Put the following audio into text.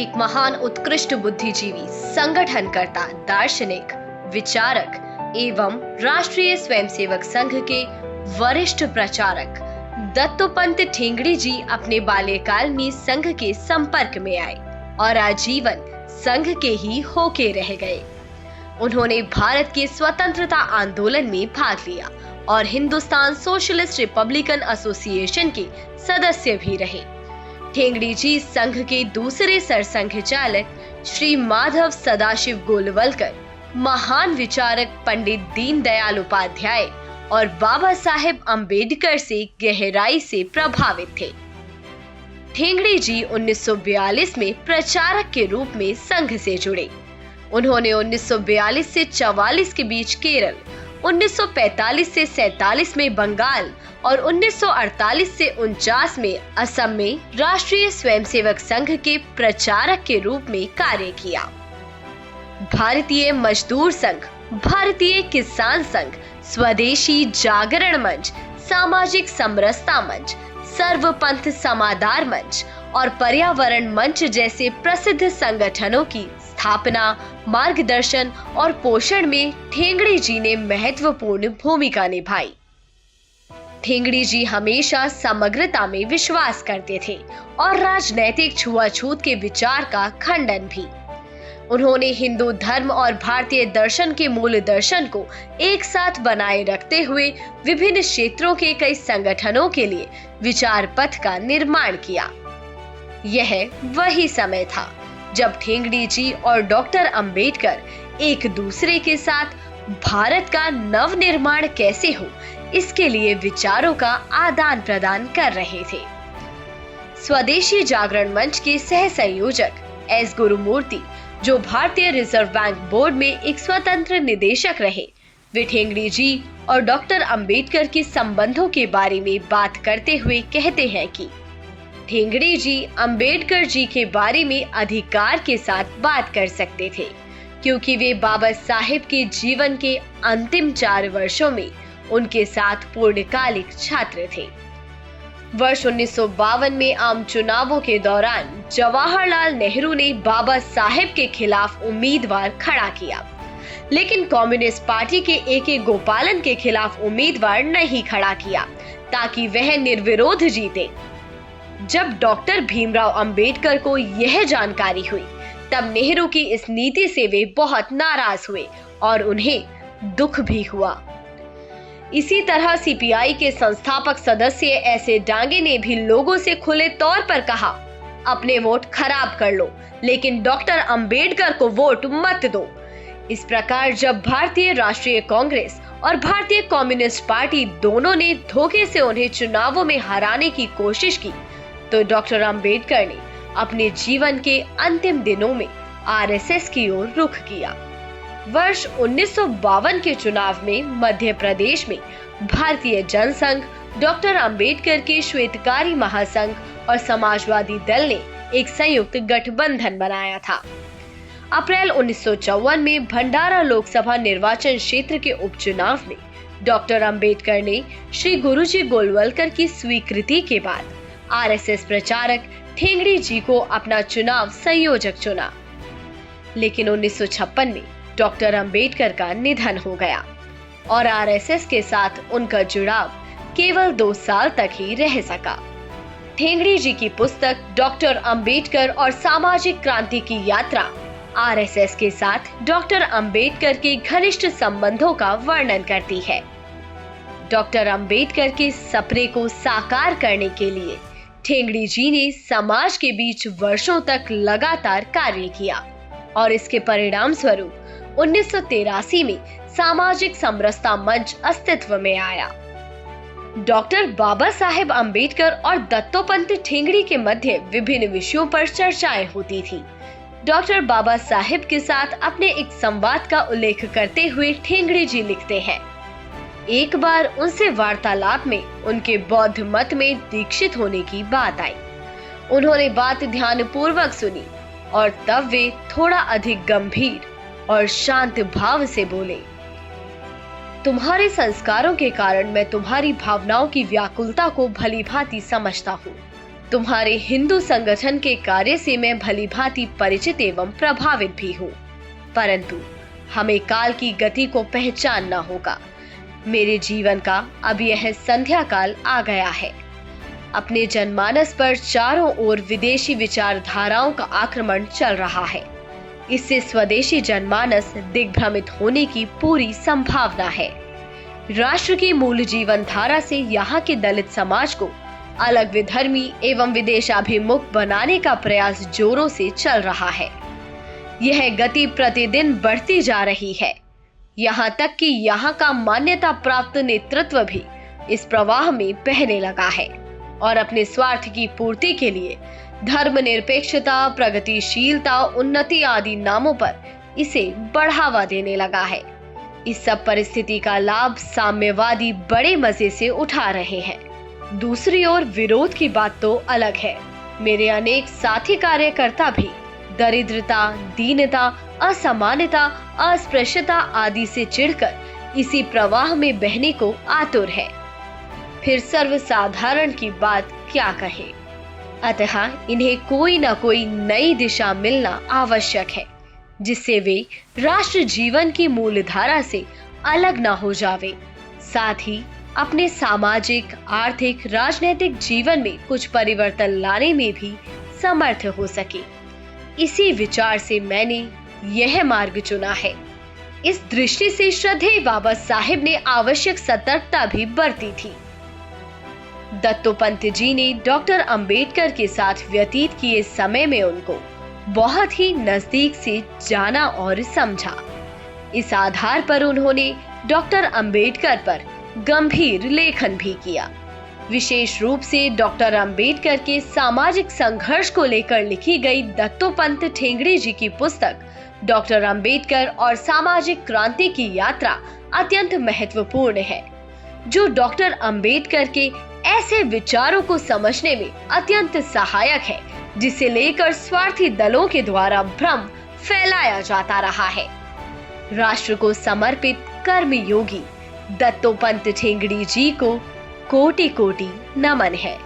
एक महान उत्कृष्ट बुद्धिजीवी, संगठनकर्ता, दार्शनिक, विचारक एवं राष्ट्रीय स्वयंसेवक संघ के वरिष्ठ प्रचारक दत्तोपंत ठेंगड़ी जी अपने बाल्यकाल में संघ के संपर्क में आए और आजीवन संघ के ही होके रह गए। उन्होंने भारत के स्वतंत्रता आंदोलन में भाग लिया और हिंदुस्तान सोशलिस्ट रिपब्लिकन एसोसिएशन के सदस्य भी रहे। ठेंगड़ी जी संघ के दूसरे सरसंघ चालक श्री माधव सदाशिव गोलवलकर, महान विचारक पंडित दीनदयाल उपाध्याय और बाबा साहेब अम्बेडकर से गहराई से प्रभावित थे। ठेंगड़ी जी 1942 में प्रचारक के रूप में संघ से जुड़े। उन्होंने 1942 से 44 के बीच केरल, 1945 से 47 में बंगाल और 1948 से 49 में असम में राष्ट्रीय स्वयंसेवक संघ के प्रचारक के रूप में कार्य किया। भारतीय मजदूर संघ, भारतीय किसान संघ, स्वदेशी जागरण मंच, सामाजिक समरसता मंच, सर्वपंथ समादार मंच और पर्यावरण मंच जैसे प्रसिद्ध संगठनों की स्थापना, मार्गदर्शन और पोषण में ठेंगड़ी जी ने महत्वपूर्ण भूमिका निभाई। ठेंगड़ी जी हमेशा समग्रता में विश्वास करते थे और राजनैतिक छुआछूत के विचार का खंडन भी। उन्होंने हिंदू धर्म और भारतीय दर्शन के मूल दर्शन को एक साथ बनाए रखते हुए विभिन्न क्षेत्रों के कई संगठनों के लिए विचार पथ का निर्माण किया। यह वही समय था जब ठेंगड़ी जी और डॉक्टर अंबेडकर एक दूसरे के साथ भारत का नव निर्माण कैसे हो, इसके लिए विचारों का आदान प्रदान कर रहे थे। स्वदेशी जागरण मंच के सह संयोजक एस गुरुमूर्ति, जो भारतीय रिजर्व बैंक बोर्ड में एक स्वतंत्र निदेशक रहे, वे ठेंगड़ी जी और डॉक्टर अंबेडकर के संबंधों के बारे में बात करते हुए कहते हैं कि ठेंगड़ी जी अंबेडकर जी के बारे में अधिकार के साथ बात कर सकते थे, क्योंकि वे बाबा साहेब के जीवन के अंतिम 4 वर्षों में उनके साथ पूर्णकालिक छात्र थे। वर्ष 1952 में आम चुनावों के दौरान जवाहरलाल नेहरू ने बाबा साहेब के खिलाफ उम्मीदवार खड़ा किया, लेकिन कम्युनिस्ट पार्टी के ए.के. गोपालन के खिलाफ उम्मीदवार नहीं खड़ा किया ताकि वह निर्विरोध जीते। जब डॉक्टर भीमराव अंबेडकर को यह जानकारी हुई, तब नेहरू की इस नीति से वे बहुत नाराज हुए और उन्हें दुख भी हुआ। इसी तरह सीपीआई के संस्थापक सदस्य ऐसे डांगे ने भी लोगों से खुले तौर पर कहा, अपने वोट खराब कर लो, लेकिन डॉक्टर अंबेडकर को वोट मत दो। इस प्रकार जब भारतीय राष्ट्रीय कांग्रेस और भारतीय कम्युनिस्ट पार्टी दोनों ने धोखे से उन्हें चुनावों में हराने की कोशिश की, तो डॉक्टर अंबेडकर ने अपने जीवन के अंतिम दिनों में आरएसएस की ओर रुख किया। वर्ष 1952 के चुनाव में मध्य प्रदेश में भारतीय जनसंघ, डॉक्टर अंबेडकर के श्वेतकारी महासंघ और समाजवादी दल ने एक संयुक्त गठबंधन बनाया था। अप्रैल 1954 में भंडारा लोकसभा निर्वाचन क्षेत्र के उपचुनाव में डॉक्टर अंबेडकर ने श्री गुरुजी गोलवलकर की स्वीकृति के बाद आरएसएस प्रचारक ठेंगड़ी जी को अपना चुनाव संयोजक चुना, लेकिन 1956 में डॉक्टर अंबेडकर का निधन हो गया और आरएसएस के साथ उनका जुड़ाव केवल 2 साल तक ही रह सका। ठेंगड़ी जी की पुस्तक डॉक्टर अंबेडकर और सामाजिक क्रांति की यात्रा आरएसएस के साथ डॉक्टर अंबेडकर के घनिष्ठ संबंधों का वर्णन करती है। डॉक्टर अंबेडकर के सपने को साकार करने के लिए ठेंगड़ी जी ने समाज के बीच वर्षों तक लगातार कार्य किया और इसके परिणाम स्वरूप 1983 में सामाजिक समरसता मंच अस्तित्व में आया। डॉक्टर बाबा साहेब अम्बेडकर और दत्तोपंत ठेंगड़ी के मध्य विभिन्न विषयों पर चर्चाएं होती थी। डॉक्टर बाबा साहेब के साथ अपने एक संवाद का उल्लेख करते हुए ठेंगड़ी जी लिखते हैं, एक बार उनसे वार्तालाप में उनके बौद्ध मत में दीक्षित होने की बात आई। उन्होंने बात ध्यानपूर्वक सुनी और तब वे थोड़ा अधिक गंभीर और शांत भाव से बोले, तुम्हारे संस्कारों के कारण मैं तुम्हारी भावनाओं की व्याकुलता को भली भांति समझता हूँ। तुम्हारे हिंदू संगठन के कार्य से मैं भलीभांति परिचित एवं प्रभावित भी हूँ, परंतु हमें काल की गति को पहचानना होगा। मेरे जीवन का अब यह संध्या काल आ गया है। अपने जनमानस पर चारों ओर विदेशी विचारधाराओं का आक्रमण चल रहा है। इससे स्वदेशी जनमानस दिग्भ्रमित होने की पूरी संभावना है। राष्ट्र की मूल जीवन धारा से यहाँ के दलित समाज को अलग विधर्मी एवं विदेशाभिमुख बनाने का प्रयास जोरों से चल रहा है। यह गति प्रतिदिन बढ़ती जा रही है। यहाँ तक कि यहाँ का मान्यता प्राप्त नेतृत्व भी इस प्रवाह में बहने लगा है और अपने स्वार्थ की पूर्ति के लिए धर्मनिरपेक्षता, प्रगतिशीलता, उन्नति आदि नामों पर इसे बढ़ावा देने लगा है। इस सब परिस्थिति का लाभ साम्यवादी बड़े मजे से उठा रहे हैं। दूसरी ओर विरोध की बात तो अलग है। मेरे अनेक साथी कार्यकर्ता भी दरिद्रता, दीनता, असमानता, अस्पृश्यता आदि से चिढ़कर इसी प्रवाह में बहने को आतुर है। फिर सर्वसाधारण की बात क्या कहे। अतः इन्हें कोई न कोई नई दिशा मिलना आवश्यक है, जिससे वे राष्ट्र जीवन की मूलधारा से अलग न हो जावे, साथ ही अपने सामाजिक, आर्थिक, राजनीतिक जीवन में कुछ परिवर्तन लाने में भी समर्थ हो सके। इसी विचार से मैंने यह मार्ग चुना है। इस दृष्टि से श्रद्धेय बाबा साहिब ने आवश्यक सतर्कता भी बरती थी। दत्तोपंत जी ने डॉक्टर अंबेडकर के साथ व्यतीत किए समय में उनको बहुत ही नजदीक से जाना और समझा। इस आधार पर उन्होंने डॉक्टर अंबेडकर पर गंभीर लेखन भी किया। विशेष रूप से डॉक्टर अंबेडकर के सामाजिक संघर्ष को लेकर लिखी गई दत्तोपंत ठेंगड़ी जी की पुस्तक डॉक्टर अंबेडकर और सामाजिक क्रांति की यात्रा अत्यंत महत्वपूर्ण है, जो डॉक्टर अंबेडकर के ऐसे विचारों को समझने में अत्यंत सहायक है, जिसे लेकर स्वार्थी दलों के द्वारा भ्रम फैलाया जाता रहा है। राष्ट्र को समर्पित कर्मयोगी दत्तोपंत ठेंगड़ी जी को कोटि कोटि नमन है।